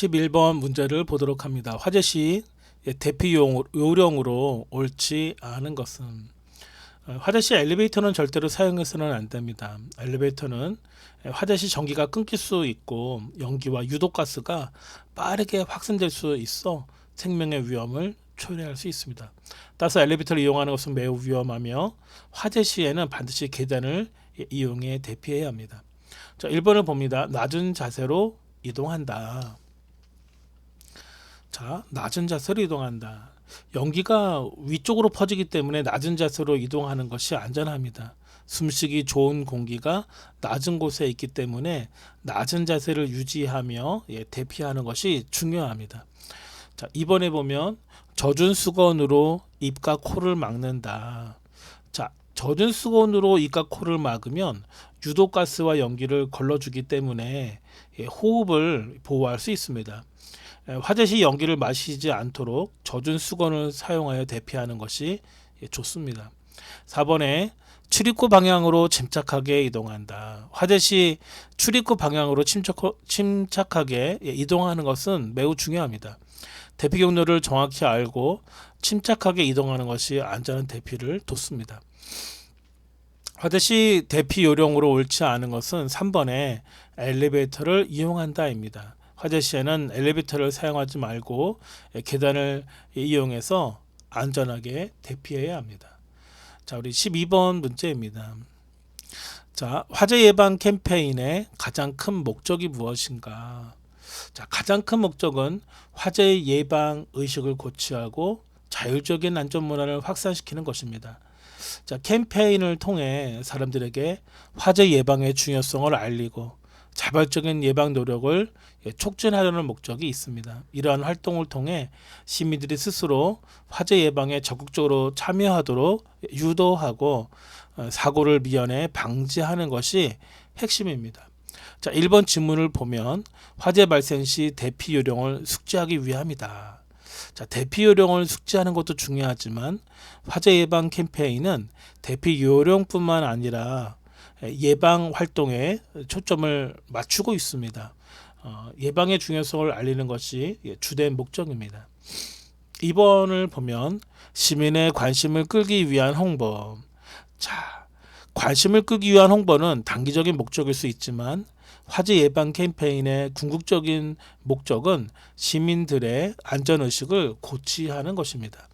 11번 문제를 보도록 합니다. 화재 시 대피 요령으로 옳지 않은 것은 화재 시 엘리베이터는 절대로 사용해서는 안 됩니다. 엘리베이터는 화재 시 전기가 끊길 수 있고 연기와 유독가스가 빠르게 확산될 수 있어 생명의 위험을 초래할 수 있습니다. 따라서 엘리베이터를 이용하는 것은 매우 위험하며 화재 시에는 반드시 계단을 이용해 대피해야 합니다. 자, 1번을 봅니다. 낮은 자세로 이동한다. 자, 낮은 자세로 이동한다. 연기가 위쪽으로 퍼지기 때문에 낮은 자세로 이동하는 것이 안전합니다. 숨쉬기 좋은 공기가 낮은 곳에 있기 때문에 낮은 자세를 유지하며 대피하는 것이 중요합니다. 자, 2번에 보면 젖은 수건으로 입과 코를 막는다. 자, 젖은 수건으로 입과 코를 막으면 유독가스와 연기를 걸러주기 때문에 호흡을 보호할 수 있습니다. 화재 시 연기를 마시지 않도록 젖은 수건을 사용하여 대피하는 것이 좋습니다. 4번에 출입구 방향으로 침착하게 이동한다. 화재 시 출입구 방향으로 침착하게 이동하는 것은 매우 중요합니다. 대피 경로를 정확히 알고 침착하게 이동하는 것이 안전한 대피를 돕습니다. 화재 시 대피 요령으로 옳지 않은 것은 3번에 엘리베이터를 이용한다입니다. 화재 시에는 엘리베이터를 사용하지 말고 계단을 이용해서 안전하게 대피해야 합니다. 자, 우리 12번 문제입니다. 자, 화재 예방 캠페인의 가장 큰 목적이 무엇인가? 자, 가장 큰 목적은 화재 예방 의식을 고취하고 자율적인 안전 문화를 확산시키는 것입니다. 자, 캠페인을 통해 사람들에게 화재 예방의 중요성을 알리고 자발적인 예방 노력을 촉진하려는 목적이 있습니다. 이러한 활동을 통해 시민들이 스스로 화재 예방에 적극적으로 참여하도록 유도하고 사고를 미연에 방지하는 것이 핵심입니다. 자, 1번 질문을 보면 화재 발생 시 대피 요령을 숙지하기 위함이다. 자, 대피 요령을 숙지하는 것도 중요하지만 화재 예방 캠페인은 대피 요령뿐만 아니라 예방 활동에 초점을 맞추고 있습니다. 예방의 중요성을 알리는 것이 주된 목적입니다. 2번을 보면 시민의 관심을 끌기 위한 홍보. 자, 관심을 끌기 위한 홍보는 단기적인 목적일 수 있지만 화재 예방 캠페인의 궁극적인 목적은 시민들의 안전의식을 고취하는 것입니다.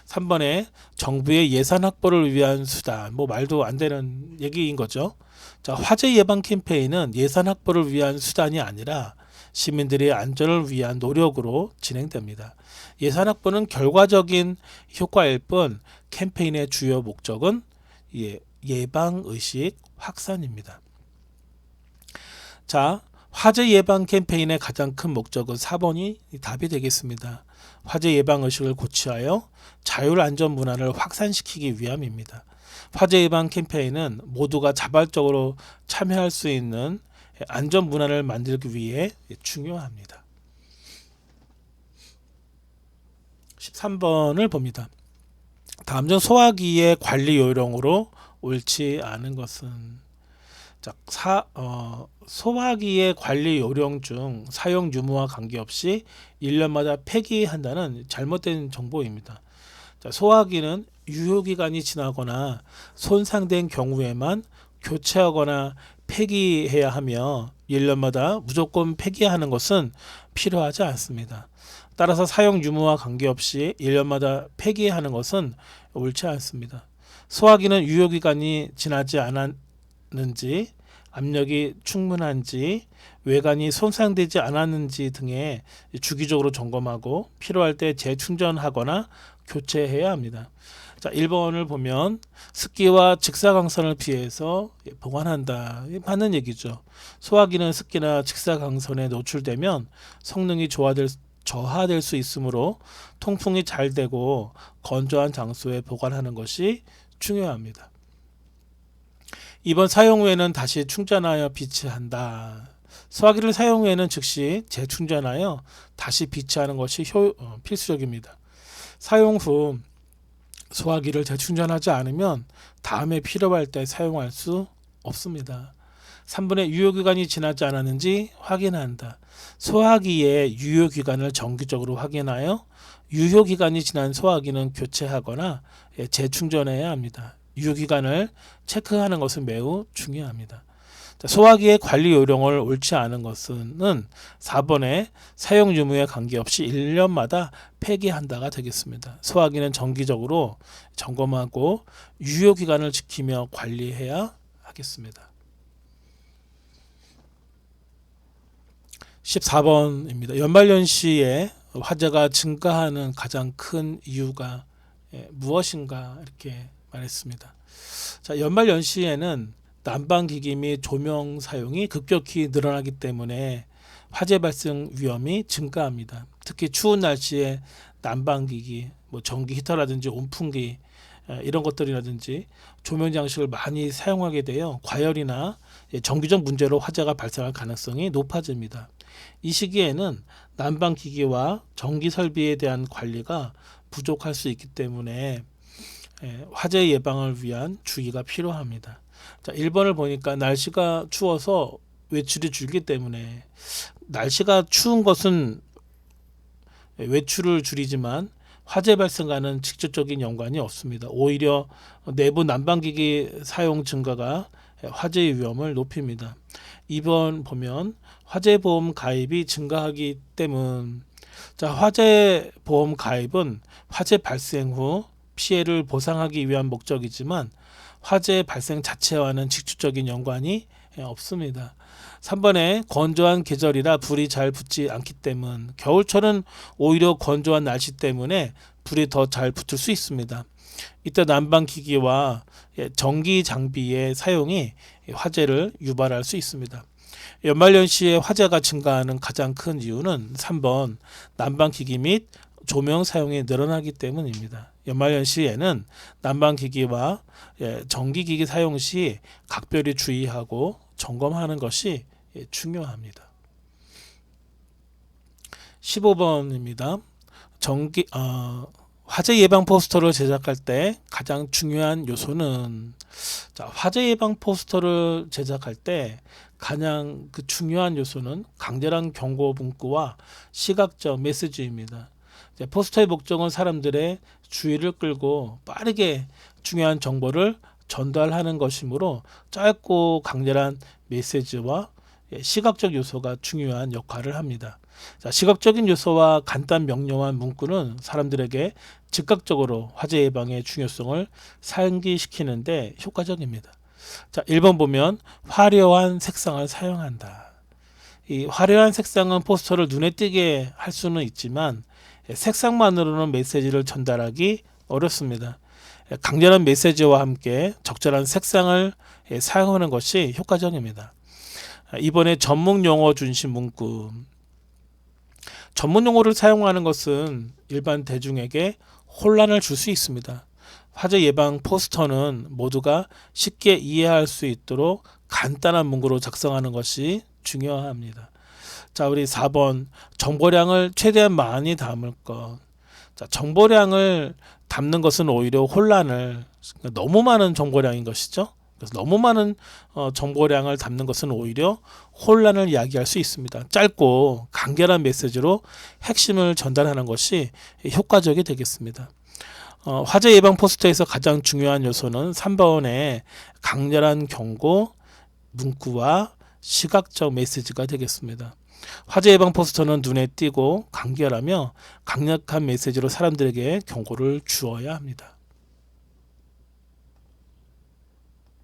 3번에 정부의 예산 확보를 위한 수단, 말도 안 되는 얘기인 거죠. 자, 화재 예방 캠페인은 예산 확보를 위한 수단이 아니라 시민들의 안전을 위한 노력으로 진행됩니다. 예산 확보는 결과적인 효과일 뿐 캠페인의 주요 목적은 예방의식 확산입니다. 자, 화재 예방 캠페인의 가장 큰 목적은 4번이 답이 되겠습니다. 화재 예방 의식을 고취하여 자율 안전 문화를 확산시키기 위함입니다. 화재 예방 캠페인은 모두가 자발적으로 참여할 수 있는 안전 문화를 만들기 위해 중요합니다. 13번을 봅니다. 다음 중 소화기의 관리 요령으로 옳지 않은 것은? 자, 소화기의 관리 요령 중 사용 유무와 관계없이 1년마다 폐기한다는 잘못된 정보입니다. 자, 소화기는 유효기간이 지나거나 손상된 경우에만 교체하거나 폐기해야 하며 1년마다 무조건 폐기하는 것은 필요하지 않습니다. 따라서 사용 유무와 관계없이 1년마다 폐기하는 것은 옳지 않습니다. 소화기는 유효기간이 지나지 않았는지, 압력이 충분한지, 외관이 손상되지 않았는지 등에 주기적으로 점검하고 필요할 때 재충전하거나 교체해야 합니다. 자, 1번을 보면 습기와 직사광선을 피해서 보관한다. 맞는 얘기죠. 소화기는 습기나 직사광선에 노출되면 성능이 저하될 수 있으므로 통풍이 잘 되고 건조한 장소에 보관하는 것이 중요합니다. 2번 사용 후에는 다시 충전하여 비치한다. 소화기를 사용 후에는 즉시 재충전하여 다시 비치하는 것이 필수적입니다. 사용 후 소화기를 재충전하지 않으면 다음에 필요할 때 사용할 수 없습니다. 3번에 유효기간이 지나지 않았는지 확인한다. 소화기의 유효기간을 정기적으로 확인하여 유효기간이 지난 소화기는 교체하거나 재충전해야 합니다. 유효기간을 체크하는 것은 매우 중요합니다. 소화기의 관리 요령을 옳지 않은 것은 4번에 사용 유무에 관계없이 1년마다 폐기한다가 되겠습니다. 소화기는 정기적으로 점검하고 유효기간을 지키며 관리해야 하겠습니다. 14번입니다. 연말연시에 화재가 증가하는 가장 큰 이유가 무엇인가 이렇게 말했습니다. 자, 연말연시에는 난방기기 및 조명 사용이 급격히 늘어나기 때문에 화재 발생 위험이 증가합니다. 특히 추운 날씨에 난방기기, 전기 히터라든지 온풍기 이런 것들이라든지 조명 장식을 많이 사용하게 되어 과열이나 정기적 문제로 화재가 발생할 가능성이 높아집니다. 이 시기에는 난방기기와 전기 설비에 대한 관리가 부족할 수 있기 때문에 화재 예방을 위한 주의가 필요합니다. 자, 1번을 보니까 날씨가 추워서 외출이 줄기 때문에 날씨가 추운 것은 외출을 줄이지만 화재 발생과는 직접적인 연관이 없습니다. 오히려 내부 난방기기 사용 증가가 화재의 위험을 높입니다. 2번 보면 화재보험 가입이 증가하기 때문. 자, 화재보험 가입은 화재 발생 후 피해를 보상하기 위한 목적이지만 화재 발생 자체와는 직접적인 연관이 없습니다. 3번에 건조한 계절이라 불이 잘 붙지 않기 때문. 겨울철은 오히려 건조한 날씨 때문에 불이 더 잘 붙을 수 있습니다. 이때 난방기기와 전기 장비의 사용이 화재를 유발할 수 있습니다. 연말연시에 화재가 증가하는 가장 큰 이유는 3번 난방기기 및 조명 사용이 늘어나기 때문입니다. 연말연시에는 난방기기와 전기기기 사용 시 각별히 주의하고 점검하는 것이 중요합니다. 15번입니다. 화재 예방 포스터를 제작할 때 가장 중요한 요소는, 자, 화재 예방 포스터를 제작할 때 가장 중요한 요소는 강렬한 경고 문구와 시각적 메시지입니다. 포스터의 목적은 사람들의 주의를 끌고 빠르게 중요한 정보를 전달하는 것이므로 짧고 강렬한 메시지와 시각적 요소가 중요한 역할을 합니다. 자, 시각적인 요소와 간단 명료한 문구는 사람들에게 즉각적으로 화재 예방의 중요성을 상기시키는 데 효과적입니다. 자, 1번 보면 화려한 색상을 사용한다. 이 화려한 색상은 포스터를 눈에 띄게 할 수는 있지만 색상만으로는 메시지를 전달하기 어렵습니다. 강렬한 메시지와 함께 적절한 색상을 사용하는 것이 효과적입니다. 이번에 전문 용어 중심 문구. 전문 용어를 사용하는 것은 일반 대중에게 혼란을 줄 수 있습니다. 화재 예방 포스터는 모두가 쉽게 이해할 수 있도록 간단한 문구로 작성하는 것이 중요합니다. 자, 우리 4번 정보량을 최대한 많이 담을 것. 자, 정보량을 담는 것은 오히려 혼란을, 너무 많은 정보량인 것이죠. 그래서 너무 많은 정보량을 담는 것은 오히려 혼란을 야기할 수 있습니다. 짧고 간결한 메시지로 핵심을 전달하는 것이 효과적이 되겠습니다. 화재 예방 포스터에서 가장 중요한 요소는 3번의 강렬한 경고 문구와 시각적 메시지가 되겠습니다. 화재 예방 포스터는 눈에 띄고 간결하며 강력한 메시지로 사람들에게 경고를 주어야 합니다.